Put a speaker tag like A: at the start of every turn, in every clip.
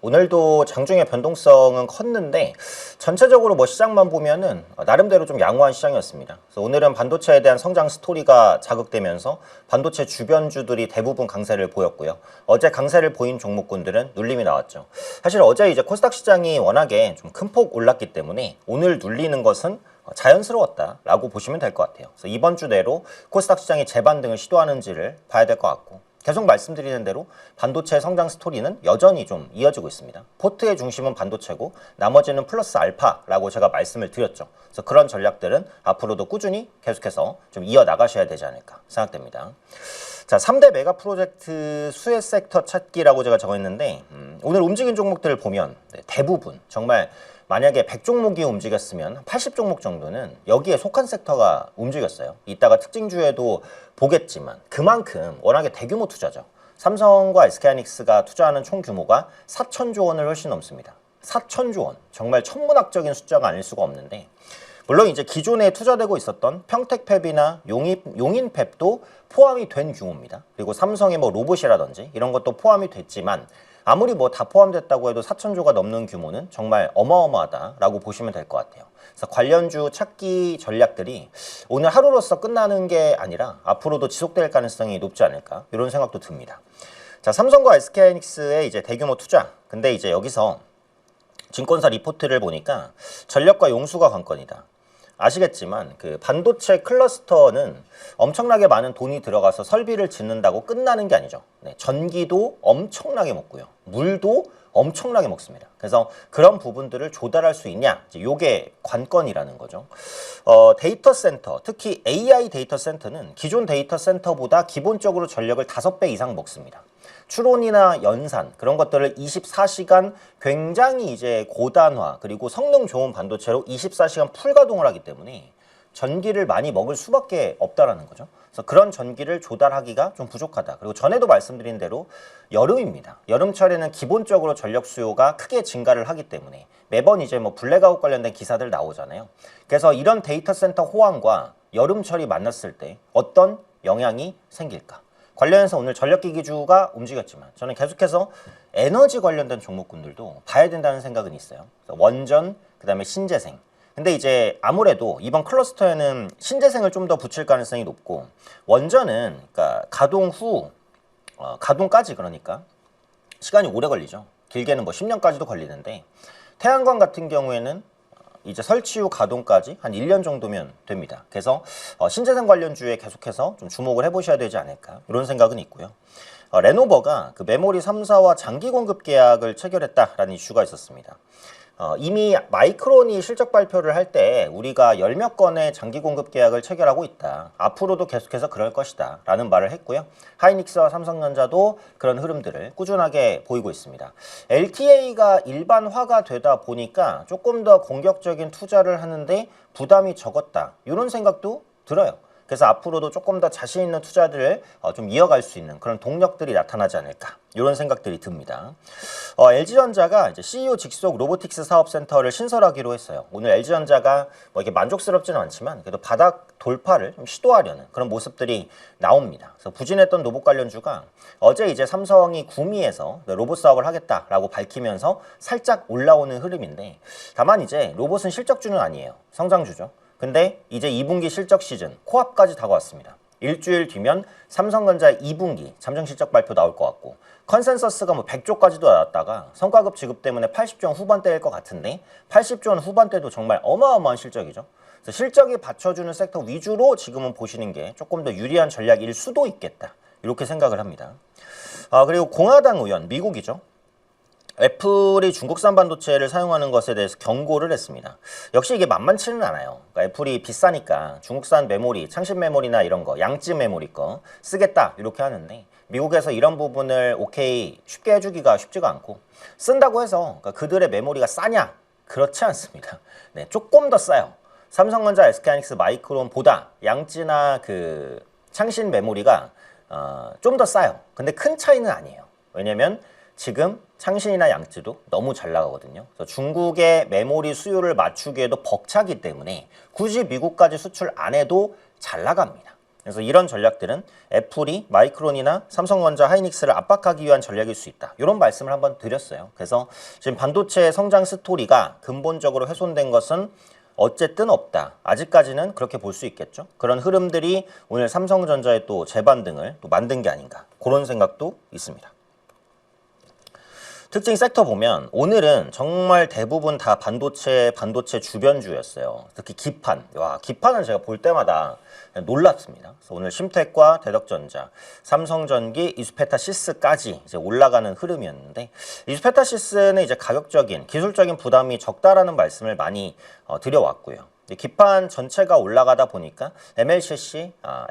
A: 오늘도 장중의 변동성은 컸는데 전체적으로 뭐 시장만 보면은 나름대로 좀 양호한 시장이었습니다. 그래서 오늘은 반도체에 대한 성장 스토리가 자극되면서 반도체 주변주들이 대부분 강세를 보였고요. 어제 강세를 보인 종목군들은 눌림이 나왔죠. 사실 어제 이제 코스닥 시장이 워낙에 좀 큰 폭 올랐기 때문에 오늘 눌리는 것은 자연스러웠다라고 보시면 될 것 같아요. 그래서 이번 주 내로 코스닥 시장이 재반등을 시도하는지를 봐야 될 것 같고, 계속 말씀드리는 대로 반도체 성장 스토리는 여전히 좀 이어지고 있습니다. 포트의 중심은 반도체고 나머지는 플러스 알파라고 제가 말씀을 드렸죠. 그래서 그런 전략들은 앞으로도 꾸준히 계속해서 좀 이어나가셔야 되지 않을까 생각됩니다. 자, 3대 메가 프로젝트 수혜 섹터 찾기라고 제가 적어있는데 오늘 움직인 종목들을 보면 대부분 정말 만약에 100종목이 움직였으면 80종목 정도는 여기에 속한 섹터가 움직였어요. 이따가 특징주에도 보겠지만 그만큼 워낙에 대규모 투자죠. 삼성과 SK하이닉스가 투자하는 총 규모가 4천조 원을 훨씬 넘습니다. 4천조 원. 정말 천문학적인 숫자가 아닐 수가 없는데, 물론 이제 기존에 투자되고 있었던 평택팹이나 용인팹도 포함이 된 규모입니다. 그리고 삼성의 뭐 로봇이라든지 이런 것도 포함이 됐지만 아무리 뭐 다 포함됐다고 해도 4천조가 넘는 규모는 정말 어마어마하다라고 보시면 될 것 같아요. 그래서 관련주 찾기 전략들이 오늘 하루로서 끝나는 게 아니라 앞으로도 지속될 가능성이 높지 않을까, 이런 생각도 듭니다. 자, 삼성과 SK하이닉스의 이제 대규모 투자. 근데 이제 여기서 증권사 리포트를 보니까 전력과 용수가 관건이다. 아시겠지만 그 반도체 클러스터는 엄청나게 많은 돈이 들어가서 설비를 짓는다고 끝나는 게 아니죠. 네, 전기도 엄청나게 먹고요. 물도 엄청나게 먹습니다. 그래서 그런 부분들을 조달할 수 있냐, 이게 관건이라는 거죠. 데이터 센터, 특히 AI 데이터 센터는 기존 데이터 센터보다 기본적으로 전력을 5배 이상 먹습니다. 추론이나 연산 그런 것들을 24시간 굉장히 이제 고단화 그리고 성능 좋은 반도체로 24시간 풀가동을 하기 때문에 전기를 많이 먹을 수밖에 없다라는 거죠. 그래서 그런 전기를 조달하기가 좀 부족하다. 그리고 전에도 말씀드린 대로 여름입니다. 여름철에는 기본적으로 전력 수요가 크게 증가를 하기 때문에 매번 이제 뭐 블랙아웃 관련된 기사들 나오잖아요. 그래서 이런 데이터 센터 호황과 여름철이 만났을 때 어떤 영향이 생길까? 관련해서 오늘 전력기기주가 움직였지만 저는 계속해서 에너지 관련된 종목군들도 봐야 된다는 생각은 있어요. 원전, 그 다음에 신재생. 근데 이제 아무래도 이번 클러스터에는 신재생을 좀 더 붙일 가능성이 높고, 원전은 그러니까 가동 후 가동까지 그러니까 시간이 오래 걸리죠. 길게는 뭐 10년까지도 걸리는데, 태양광 같은 경우에는 이제 설치 후 가동까지 한 1년 정도면 됩니다. 그래서 신재생 관련주에 계속해서 좀 주목을 해보셔야 되지 않을까, 이런 생각은 있고요. 레노버가 그 메모리 3사와 장기 공급 계약을 체결했다라는 이슈가 있었습니다. 이미 마이크론이 실적 발표를 할 때 우리가 10몇 건의 장기 공급 계약을 체결하고 있다. 앞으로도 계속해서 그럴 것이다 라는 말을 했고요. 하이닉스와 삼성전자도 그런 흐름들을 꾸준하게 보이고 있습니다. LTA가 일반화가 되다 보니까 조금 더 공격적인 투자를 하는데 부담이 적었다, 이런 생각도 들어요. 그래서 앞으로도 조금 더 자신 있는 투자들을 좀 이어갈 수 있는 그런 동력들이 나타나지 않을까, 이런 생각들이 듭니다. LG전자가 이제 CEO 직속 로보틱스 사업센터를 신설하기로 했어요. 오늘 LG전자가 뭐 이게 만족스럽지는 않지만 그래도 바닥 돌파를 좀 시도하려는 그런 모습들이 나옵니다. 그래서 부진했던 로봇 관련주가 어제 이제 삼성이 구미에서 로봇 사업을 하겠다라고 밝히면서 살짝 올라오는 흐름인데, 다만 이제 로봇은 실적주는 아니에요. 성장주죠. 근데 이제 2분기 실적 시즌 코앞까지 다가왔습니다. 일주일 뒤면 삼성전자 2분기 잠정 실적 발표 나올 것 같고, 컨센서스가 뭐 100조까지도 나왔다가 성과급 지급 때문에 80조 원 후반대일 것 같은데 80조 원 후반대도 정말 어마어마한 실적이죠. 그래서 실적이 받쳐주는 섹터 위주로 지금은 보시는 게 조금 더 유리한 전략일 수도 있겠다, 이렇게 생각을 합니다. 그리고 공화당 의원, 미국이죠. 애플이 중국산 반도체를 사용하는 것에 대해서 경고를 했습니다. 역시 이게 만만치는 않아요. 그러니까 애플이 비싸니까 중국산 메모리, 창신 메모리나 이런 거, 양쯔 메모리 거 쓰겠다, 이렇게 하는데 미국에서 이런 부분을 오케이 쉽게 해주기가 쉽지가 않고, 쓴다고 해서 그러니까 그들의 메모리가 싸냐? 그렇지 않습니다. 네, 조금 더 싸요. 삼성전자, SK하이닉스, 마이크론보다 양쯔나 그 창신 메모리가 좀 더 싸요. 근데 큰 차이는 아니에요. 왜냐면 지금 창신이나 양쯔도 너무 잘 나가거든요. 그래서 중국의 메모리 수요를 맞추기에도 벅차기 때문에 굳이 미국까지 수출 안 해도 잘 나갑니다. 그래서 이런 전략들은 애플이 마이크론이나 삼성전자, 하이닉스를 압박하기 위한 전략일 수 있다. 이런 말씀을 한번 드렸어요. 그래서 지금 반도체 성장 스토리가 근본적으로 훼손된 것은 어쨌든 없다. 아직까지는 그렇게 볼 수 있겠죠. 그런 흐름들이 오늘 삼성전자의 또 재반등을 또 만든 게 아닌가. 그런 생각도 있습니다. 특징 섹터 보면 오늘은 정말 대부분 다 반도체 주변주였어요. 특히 기판. 와, 기판은 제가 볼 때마다 놀랍습니다. 그래서 오늘 심텍과 대덕전자, 삼성전기, 이수페타시스까지 이제 올라가는 흐름이었는데 이수페타시스는 이제 가격적인, 기술적인 부담이 적다라는 말씀을 많이 드려왔고요. 기판 전체가 올라가다 보니까 MLCC와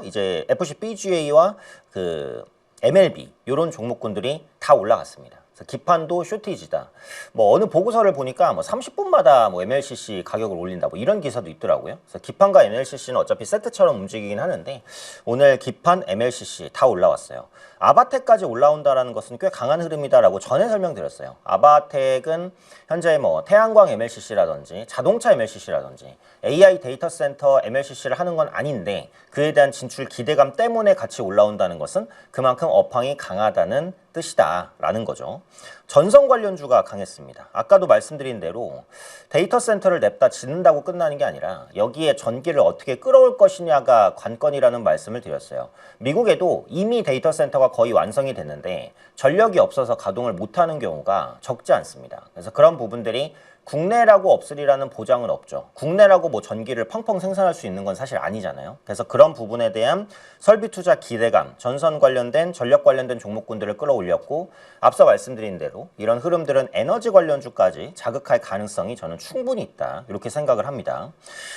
A: 이제 FCBGA와 그 MLB 이런 종목군들이 다 올라갔습니다. 그래서 기판도 쇼티지다. 뭐 어느 보고서를 보니까 뭐 30분마다 뭐 MLCC 가격을 올린다. 뭐 이런 기사도 있더라고요. 그래서 기판과 MLCC는 어차피 세트처럼 움직이긴 하는데 오늘 기판, MLCC 다 올라왔어요. 아바텍까지 올라온다라는 것은 꽤 강한 흐름이다라고 전에 설명드렸어요. 아바텍은 현재 뭐 태양광 MLCC라든지 자동차 MLCC라든지 AI 데이터 센터 MLCC를 하는 건 아닌데 그에 대한 진출 기대감 때문에 같이 올라온다는 것은 그만큼 업황이 강하다는 뜻이다라는 거죠. 전선 관련주가 강했습니다. 아까도 말씀드린 대로 데이터 센터를 냅다 짓는다고 끝나는 게 아니라 여기에 전기를 어떻게 끌어올 것이냐가 관건이라는 말씀을 드렸어요. 미국에도 이미 데이터 센터가 거의 완성이 됐는데 전력이 없어서 가동을 못하는 경우가 적지 않습니다. 그래서 그런 부분들이 국내라고 없으리라는 보장은 없죠. 국내라고 뭐 전기를 펑펑 생산할 수 있는 건 사실 아니잖아요. 그래서 그런 부분에 대한 설비 투자 기대감, 전선 관련된, 전력 관련된 종목군들을 끌어올렸고 앞서 말씀드린 대로 이런 흐름들은 에너지 관련주까지 자극할 가능성이 저는 충분히 있다. 이렇게 생각을 합니다.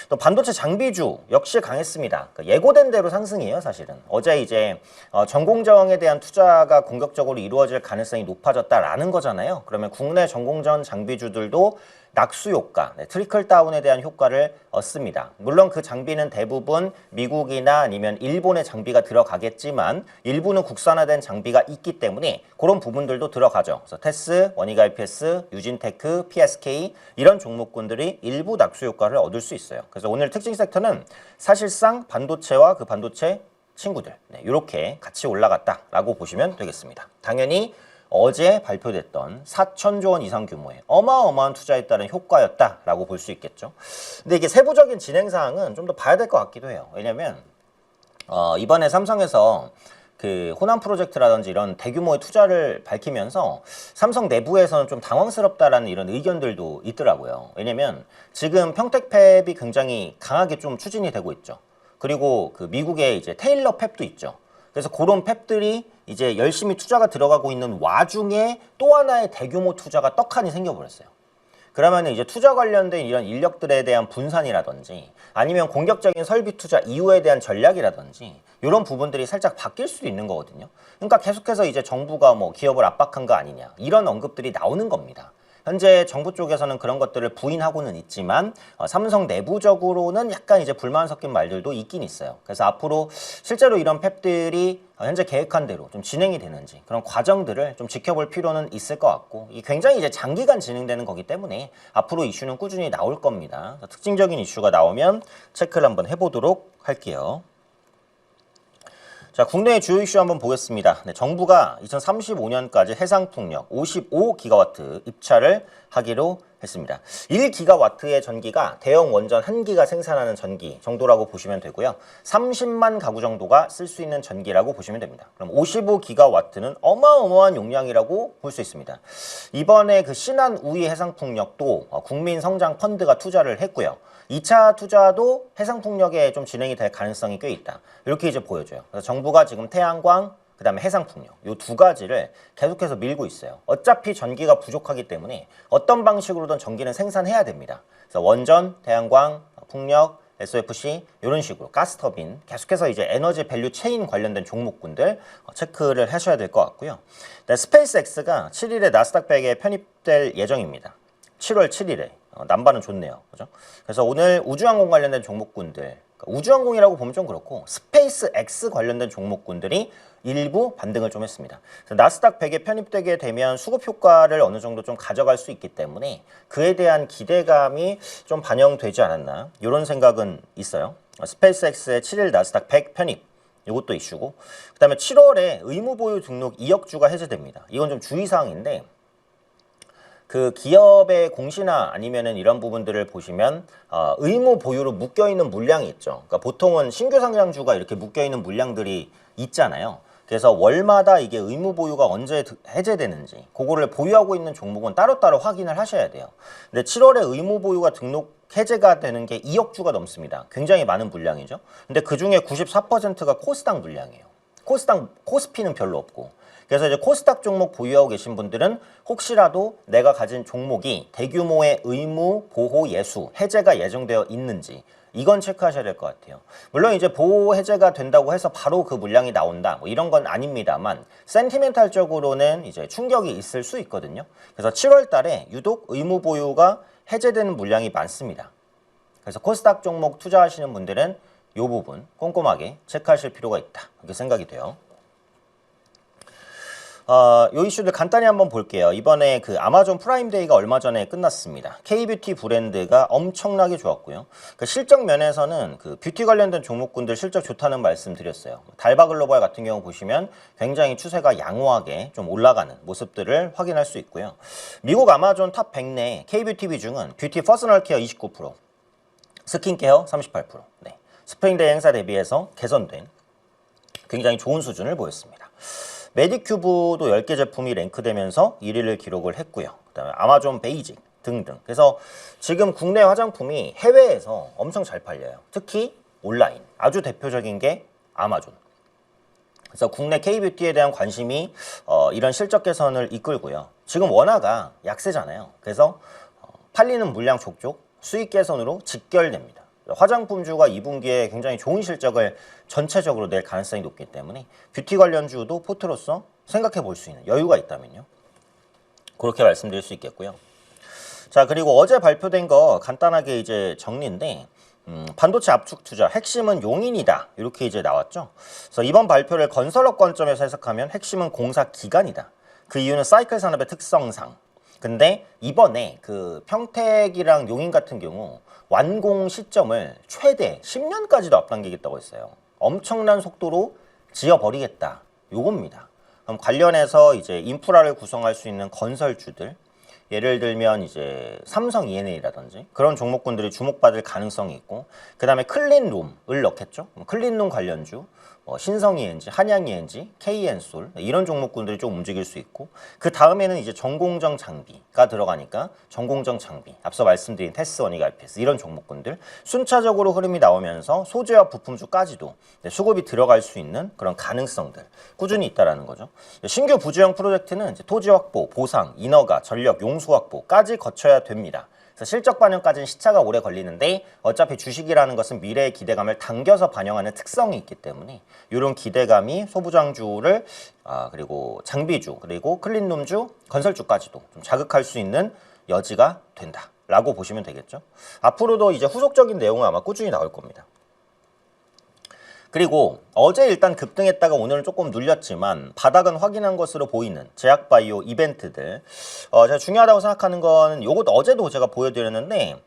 A: 또 반도체 장비주 역시 강했습니다. 예고된 대로 상승이에요, 사실은. 어제 이제 전공정에 대한 투자가 공격적으로 이루어질 가능성이 높아졌다라는 거잖아요. 그러면 국내 전공정 장비주들도 낙수 효과, 트리클 다운에 대한 효과를 얻습니다. 물론 그 장비는 대부분 미국이나 아니면 일본의 장비가 들어가겠지만 일부는 국산화된 장비가 있기 때문에 그런 부분들도 들어가죠. 그래서 테스, 원익 IPS, 유진테크, PSK 이런 종목군들이 일부 낙수 효과를 얻을 수 있어요. 그래서 오늘 특징 섹터는 사실상 반도체와 그 반도체 친구들 이렇게 같이 올라갔다라고 보시면 되겠습니다. 당연히 어제 발표됐던 4천조 원 이상 규모의 어마어마한 투자에 따른 효과였다라고 볼 수 있겠죠. 근데 이게 세부적인 진행 사항은 좀 더 봐야 될 것 같기도 해요. 왜냐면 이번에 삼성에서 그 호남 프로젝트라든지 이런 대규모의 투자를 밝히면서 삼성 내부에서는 좀 당황스럽다라는 이런 의견들도 있더라고요. 왜냐면 지금 평택 팹이 굉장히 강하게 좀 추진이 되고 있죠. 그리고 그 미국의 이제 테일러 팹도 있죠. 그래서 그런 팹들이 이제 열심히 투자가 들어가고 있는 와중에 또 하나의 대규모 투자가 떡하니 생겨버렸어요. 그러면 이제 투자 관련된 이런 인력들에 대한 분산이라든지 아니면 공격적인 설비 투자 이후에 대한 전략이라든지 이런 부분들이 살짝 바뀔 수도 있는 거거든요. 그러니까 계속해서 이제 정부가 뭐 기업을 압박한 거 아니냐 이런 언급들이 나오는 겁니다. 현재 정부 쪽에서는 그런 것들을 부인하고는 있지만 삼성 내부적으로는 약간 이제 불만 섞인 말들도 있긴 있어요. 그래서 앞으로 실제로 이런 팹들이 현재 계획한 대로 좀 진행이 되는지 그런 과정들을 좀 지켜볼 필요는 있을 것 같고 이 굉장히 이제 장기간 진행되는 거기 때문에 앞으로 이슈는 꾸준히 나올 겁니다. 특징적인 이슈가 나오면 체크를 한번 해보도록 할게요. 자, 국내의 주요 이슈 한번 보겠습니다. 정부가 2035년까지 해상풍력 55기가와트 입찰을 하기로 했습니다. 1기가와트의 전기가 대형 원전 1기가 생산하는 전기 정도라고 보시면 되고요. 30만 가구 정도가 쓸 수 있는 전기라고 보시면 됩니다. 그럼 55기가와트는 어마어마한 용량이라고 볼 수 있습니다. 이번에 그 신한 우이 해상풍력도 국민성장펀드가 투자를 했고요. 2차 투자도 해상풍력에 좀 진행이 될 가능성이 꽤 있다. 이렇게 이제 보여줘요. 그래서 정부가 지금 태양광, 그 다음에 해상풍력 이 두 가지를 계속해서 밀고 있어요. 어차피 전기가 부족하기 때문에 어떤 방식으로든 전기는 생산해야 됩니다. 그래서 원전, 태양광, 풍력, SOFC 이런 식으로 가스터빈 계속해서 이제 에너지 밸류 체인 관련된 종목군들 체크를 하셔야 될 것 같고요. 스페이스X가 7일에 나스닥 100에 편입될 예정입니다. 7월 7일에 남반은 좋네요. 그죠? 그래서 오늘 우주항공 관련된 종목군들 그러니까 우주항공이라고 보면 좀 그렇고 스페이스 X 관련된 종목군들이 일부 반등을 좀 했습니다. 나스닥 100에 편입되게 되면 수급 효과를 어느 정도 좀 가져갈 수 있기 때문에 그에 대한 기대감이 좀 반영되지 않았나 이런 생각은 있어요. 스페이스X의 7일 나스닥 100 편입 이것도 이슈고, 그 다음에 7월에 의무보유 등록 2억 주가 해제됩니다. 이건 좀 주의사항인데, 그 기업의 공시나 아니면은 이런 부분들을 보시면 의무 보유로 묶여 있는 물량이 있죠. 그러니까 보통은 신규 상장주가 이렇게 묶여 있는 물량들이 있잖아요. 그래서 월마다 이게 의무 보유가 언제 해제되는지 그거를 보유하고 있는 종목은 따로따로 확인을 하셔야 돼요. 근데 7월에 의무 보유가 등록 해제가 되는 게 2억 주가 넘습니다. 굉장히 많은 물량이죠. 근데 그 중에 94%가 코스닥 물량이에요. 코스피는 별로 없고. 그래서 이제 코스닥 종목 보유하고 계신 분들은 혹시라도 내가 가진 종목이 대규모의 의무 보호 예수 해제가 예정되어 있는지 이건 체크하셔야 될 것 같아요. 물론 이제 보호 해제가 된다고 해서 바로 그 물량이 나온다 뭐 이런 건 아닙니다만 센티멘탈적으로는 이제 충격이 있을 수 있거든요. 그래서 7월 달에 유독 의무 보유가 해제되는 물량이 많습니다. 그래서 코스닥 종목 투자하시는 분들은 이 부분 꼼꼼하게 체크하실 필요가 있다 이렇게 생각이 돼요. 요 이슈들 간단히 한번 볼게요. 이번에 그 아마존 프라임데이가 얼마 전에 끝났습니다. K뷰티 브랜드가 엄청나게 좋았고요. 그 실적 면에서는 그 뷰티 관련된 종목군들 실적 좋다는 말씀 드렸어요. 달바글로벌 같은 경우 보시면 굉장히 추세가 양호하게 좀 올라가는 모습들을 확인할 수 있고요. 미국 아마존 탑 100 내 K뷰티 비중은 뷰티 퍼스널 케어 29%, 스킨케어 38%. 네. 스프링데이 행사 대비해서 개선된 굉장히 좋은 수준을 보였습니다. 메디큐브도 10개 제품이 랭크되면서 1위를 기록을 했고요. 그다음에 아마존 베이직 등등. 그래서 지금 국내 화장품이 해외에서 엄청 잘 팔려요. 특히 온라인. 아주 대표적인 게 아마존. 그래서 국내 K뷰티에 대한 관심이 이런 실적 개선을 이끌고요. 지금 원화가 약세잖아요. 그래서 팔리는 물량 족족 수익 개선으로 직결됩니다. 화장품주가 2분기에 굉장히 좋은 실적을 전체적으로 낼 가능성이 높기 때문에 뷰티 관련주도 포트로서 생각해 볼 수 있는 여유가 있다면요. 그렇게 말씀드릴 수 있겠고요. 자, 그리고 어제 발표된 거 간단하게 이제 정리인데 반도체 압축 투자 핵심은 용인이다 이렇게 이제 나왔죠. 그래서 이번 발표를 건설업 관점에서 해석하면 핵심은 공사 기간이다. 그 이유는 사이클 산업의 특성상. 근데 이번에 그 평택이랑 용인 같은 경우 완공 시점을 최대 10년까지도 앞당기겠다고 했어요. 엄청난 속도로 지어버리겠다. 요겁니다. 그럼 관련해서 이제 인프라를 구성할 수 있는 건설주들, 예를 들면 이제 삼성 E&A라든지 그런 종목군들이 주목받을 가능성이 있고, 그 다음에 클린룸을 넣겠죠. 클린룸 관련주, 신성 E&G, 한양 E&G, KN솔 이런 종목군들이 좀 움직일 수 있고, 그 다음에는 이제 전공정 장비가 들어가니까 전공정 장비, 앞서 말씀드린 테스, 원익, RPS 이런 종목군들 순차적으로 흐름이 나오면서 소재와 부품주까지도 수급이 들어갈 수 있는 그런 가능성들 꾸준히 있다라는 거죠. 신규 부지형 프로젝트는 이제 토지 확보, 보상, 인허가, 전력, 용수 확보까지 거쳐야 됩니다. 실적 반영까지는 시차가 오래 걸리는데 어차피 주식이라는 것은 미래의 기대감을 당겨서 반영하는 특성이 있기 때문에 이런 기대감이 소부장주를 그리고 장비주 그리고 클린룸주 건설주까지도 좀 자극할 수 있는 여지가 된다라고 보시면 되겠죠. 앞으로도 이제 후속적인 내용은 아마 꾸준히 나올 겁니다. 그리고 어제 일단 급등했다가 오늘은 조금 눌렸지만 바닥은 확인한 것으로 보이는 제약바이오 이벤트들, 제가 중요하다고 생각하는 건 요것도 어제도 제가 보여드렸는데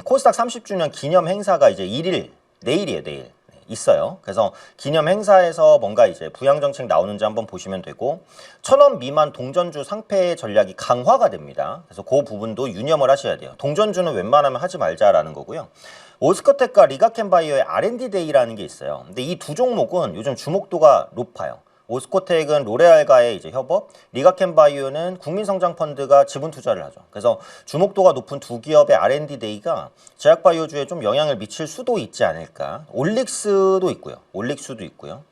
A: 코스닥 30주년 기념 행사가 이제 내일이에요. 내일 있어요. 그래서 기념 행사에서 뭔가 이제 부양 정책 나오는지 한번 보시면 되고, 1,000원 미만 동전주 상패 전략이 강화가 됩니다. 그래서 그 부분도 유념을 하셔야 돼요. 동전주는 웬만하면 하지 말자라는 거고요. 오스코텍과 리가켄바이오의 R&D 데이라는 게 있어요. 근데 이 두 종목은 요즘 주목도가 높아요. 오스코텍은 로레알과의 이제 협업, 리가켄바이오는 국민성장펀드가 지분 투자를 하죠. 그래서 주목도가 높은 두 기업의 R&D 데이가 제약바이오주에 좀 영향을 미칠 수도 있지 않을까. 올릭스도 있고요.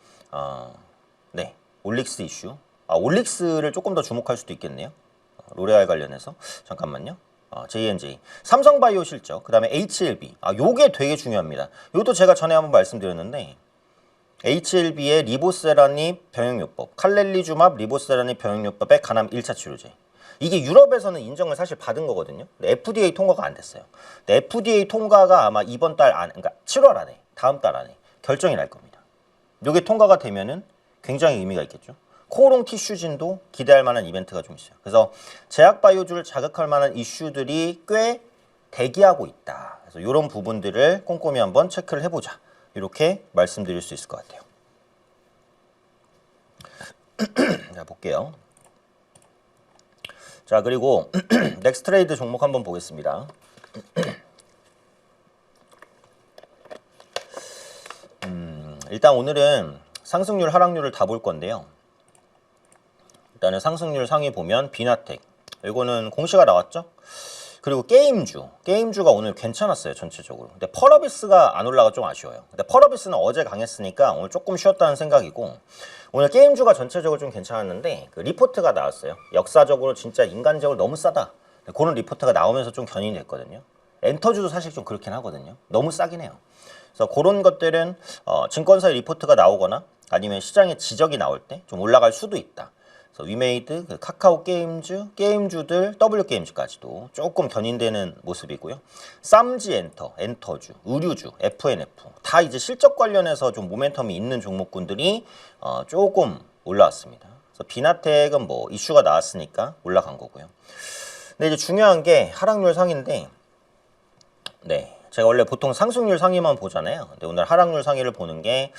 A: 네, 올릭스 이슈. 올릭스를 조금 더 주목할 수도 있겠네요. 로레알 관련해서 잠깐만요. JNJ, 삼성바이오 실적, 그 다음에 HLB. 요게 되게 중요합니다. 요것도 제가 전에 한번 말씀드렸는데, HLB의 리보세라닙 병역요법, 칼렐리주맙 리보세라닙 병역요법의 간암 1차 치료제. 이게 유럽에서는 인정을 사실 받은 거거든요. 근데 FDA 통과가 안 됐어요. 근데 FDA 통과가 아마 이번 달 안에, 그러니까 7월 안에 다음 달 안에 결정이 날 겁니다. 이게 통과가 되면은 굉장히 의미가 있겠죠. 코오롱 티슈진도 기대할 만한 이벤트가 좀 있어요. 그래서 제약바이오주를 자극할 만한 이슈들이 꽤 대기하고 있다. 그래서 이런 부분들을 꼼꼼히 한번 체크를 해보자. 이렇게 말씀드릴 수 있을 것 같아요. 자, 볼게요. 자, 그리고 넥스트레이드 종목 한번 보겠습니다. 일단 오늘은 상승률, 하락률을 다 볼 건데요. 일단은 상승률 상위 보면 비나텍, 이거는 공시가 나왔죠. 그리고 게임주가 오늘 괜찮았어요, 전체적으로. 근데 펄어비스가 안 올라가 좀 아쉬워요. 근데 펄어비스는 어제 강했으니까 오늘 조금 쉬었다는 생각이고, 오늘 게임주가 전체적으로 좀 괜찮았는데 그 리포트가 나왔어요. 역사적으로 진짜 인간적으로 너무 싸다, 그런 리포트가 나오면서 좀 견인이 됐거든요. 엔터주도 사실 좀 그렇긴 하거든요. 너무 싸긴 해요. 그래서 그런 것들은 증권사의 리포트가 나오거나 아니면 시장의 지적이 나올 때 좀 올라갈 수도 있다. 그래서 위메이드, 그 카카오 게임주들, W게임즈까지도 조금 견인되는 모습이고요. 쌈지 엔터주, 의류주, FNF 다 이제 실적 관련해서 좀 모멘텀이 있는 종목군들이 조금 올라왔습니다. 그래서 비나텍은 뭐 이슈가 나왔으니까 올라간 거고요. 근데 이제 중요한 게 하락률 상인데, 네, 제가 원래 보통 상승률 상위만 보잖아요. 근데 오늘 하락률 상위를 보는 게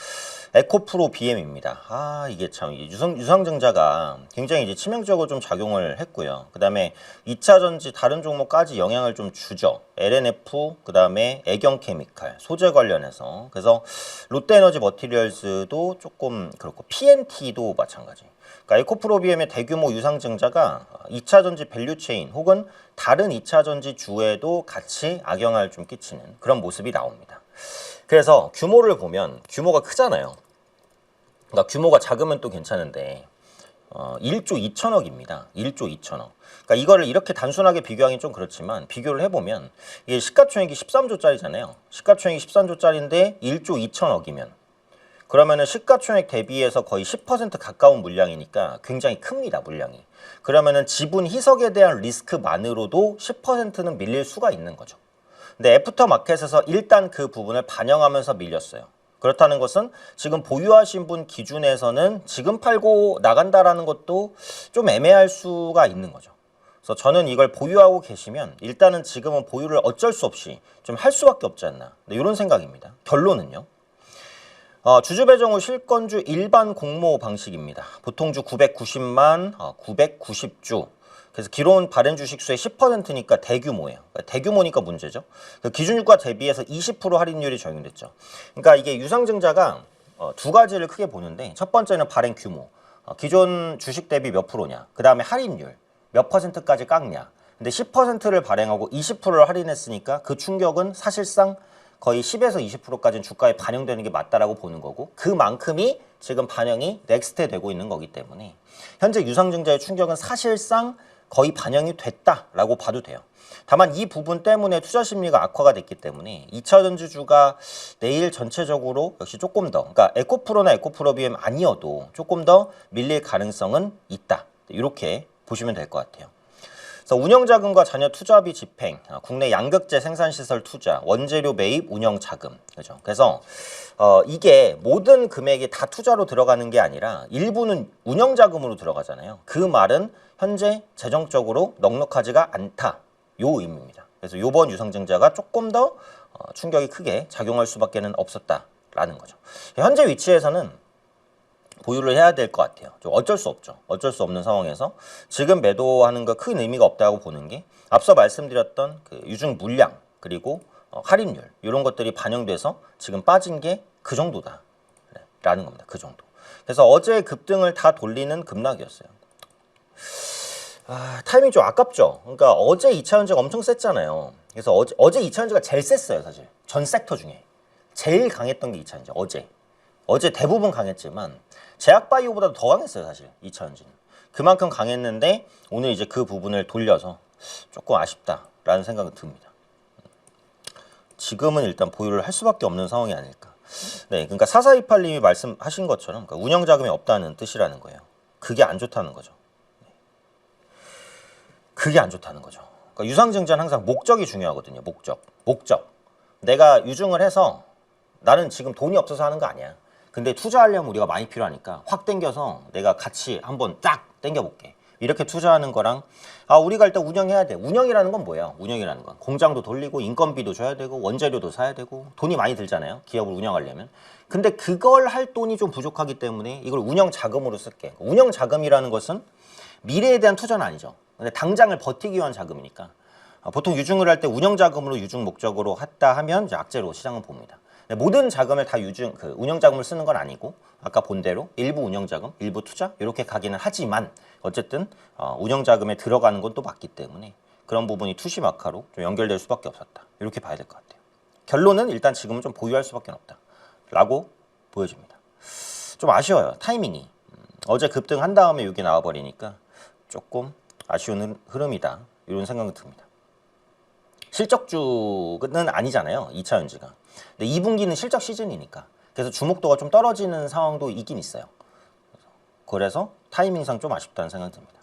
A: 에코프로 BM입니다. 이게 참 유상증자가 굉장히 이제 치명적으로 좀 작용을 했고요. 그 다음에 2차 전지 다른 종목까지 영향을 좀 주죠. LNF, 그 다음에 애경케미칼, 소재 관련해서. 그래서 롯데에너지 머티리얼즈도 조금 그렇고 PNT도 마찬가지. 그러니까 에코프로 BM의 대규모 유상증자가 2차 전지 밸류체인 혹은 다른 2차 전지 주에도 같이 악영향을 좀 끼치는 그런 모습이 나옵니다. 그래서 규모를 보면 규모가 크잖아요. 그러니까 규모가 작으면 또 괜찮은데 1조 2천억입니다. 1조 2천억. 그러니까 이거를 이렇게 단순하게 비교하기는 좀 그렇지만 비교를 해보면 이게 시가총액이 13조짜리잖아요. 시가총액이 13조짜리인데 1조 2천억이면 그러면은 시가총액 대비해서 거의 10% 가까운 물량이니까 굉장히 큽니다, 물량이. 그러면은 지분 희석에 대한 리스크만으로도 10%는 밀릴 수가 있는 거죠. 근데 애프터마켓에서 일단 그 부분을 반영하면서 밀렸어요. 그렇다는 것은 지금 보유하신 분 기준에서는 지금 팔고 나간다라는 것도 좀 애매할 수가 있는 거죠. 그래서 저는 이걸 보유하고 계시면 일단은 지금은 보유를 어쩔 수 없이 좀 할 수밖에 없지 않나, 이런 생각입니다. 결론은요. 주주 배정 후 실권주 일반 공모 방식입니다. 보통주 990만, 990주. 그래서 기존 발행 주식수의 10%니까 대규모예요. 그러니까 대규모니까 문제죠. 그 기준유가 대비해서 20% 할인율이 적용됐죠. 그러니까 이게 유상증자가 두 가지를 크게 보는데, 첫 번째는 발행 규모. 기존 주식 대비 몇 프로냐. 그 다음에 할인율. 몇 퍼센트까지 깎냐. 근데 10%를 발행하고 20%를 할인했으니까 그 충격은 사실상 거의 10에서 20%까지는 주가에 반영되는 게 맞다라고 보는 거고, 그만큼이 지금 반영이 넥스트에 되고 있는 거기 때문에 현재 유상증자의 충격은 사실상 거의 반영이 됐다라고 봐도 돼요. 다만 이 부분 때문에 투자 심리가 악화가 됐기 때문에 2차 전지주가 내일 전체적으로 역시 조금 더, 그러니까 에코프로나 에코프로 BM 아니어도 조금 더 밀릴 가능성은 있다. 이렇게 보시면 될 것 같아요. 그래서 운영자금과 자녀 투자비 집행, 국내 양극재 생산시설 투자, 원재료 매입, 운영자금. 그죠? 그래서 이게 모든 금액이 다 투자로 들어가는 게 아니라 일부는 운영자금으로 들어가잖아요. 그 말은 현재 재정적으로 넉넉하지가 않다, 요 의미입니다. 그래서 요번 유상증자가 조금 더 충격이 크게 작용할 수밖에 없었다라는 거죠. 현재 위치에서는 보유를 해야 될 것 같아요. 좀 어쩔 수 없죠. 어쩔 수 없는 상황에서 지금 매도하는 거 큰 의미가 없다고 보는 게, 앞서 말씀드렸던 그 유증 물량 그리고 할인율 이런 것들이 반영돼서 지금 빠진 게 그 정도다 라는 겁니다. 그 정도. 그래서 어제 급등을 다 돌리는 급락이었어요. 타이밍 좀 아깝죠. 그러니까 어제 2차 전지가 엄청 셌잖아요. 그래서 어제 2차 전지가 제일 셌어요. 사실 전 섹터 중에 제일 강했던 게 2차 전지. 어제 대부분 강했지만 제약바이오보다도 더 강했어요. 사실 2차 전지는 그만큼 강했는데 오늘 이제 그 부분을 돌려서 조금 아쉽다라는 생각이 듭니다. 지금은 일단 보유를 할 수밖에 없는 상황이 아닐까. 네, 그러니까 4428님이 말씀하신 것처럼 그러니까 운영자금이 없다는 뜻이라는 거예요. 그게 안 좋다는 거죠. 그게 안 좋다는 거죠. 그러니까 유상증자는 항상 목적이 중요하거든요. 목적. 내가 유증을 해서 나는 지금 돈이 없어서 하는 거 아니야. 근데 투자하려면 우리가 많이 필요하니까 확 땡겨서 내가 같이 한번 딱 땡겨볼게. 이렇게 투자하는 거랑 우리가 일단 운영해야 돼. 운영이라는 건 뭐예요? 운영이라는 건 공장도 돌리고 인건비도 줘야 되고 원재료도 사야 되고 돈이 많이 들잖아요. 기업을 운영하려면. 근데 그걸 할 돈이 좀 부족하기 때문에 이걸 운영 자금으로 쓸게. 운영 자금이라는 것은 미래에 대한 투자는 아니죠. 근데 당장을 버티기 위한 자금이니까 보통 유증을 할 때 운영 자금으로 유증 목적으로 했다 하면 이제 악재로 시장은 봅니다. 모든 자금을 다 운영 자금을 쓰는 건 아니고 아까 본 대로 일부 운영 자금, 일부 투자 이렇게 가기는 하지만 어쨌든 운영 자금에 들어가는 건 또 맞기 때문에 그런 부분이 투시 마카로 좀 연결될 수밖에 없었다. 이렇게 봐야 될 것 같아요. 결론은 일단 지금은 좀 보유할 수밖에 없다라고 보여집니다. 좀 아쉬워요. 타이밍이. 어제 급등한 다음에 여기 나와버리니까 조금 아쉬운 흐름이다. 이런 생각이 듭니다. 실적주는 아니잖아요. 2차 연지가. 근데 2분기는 실적 시즌이니까. 그래서 주목도가 좀 떨어지는 상황도 있긴 있어요. 그래서 타이밍상 좀 아쉽다는 생각이 듭니다.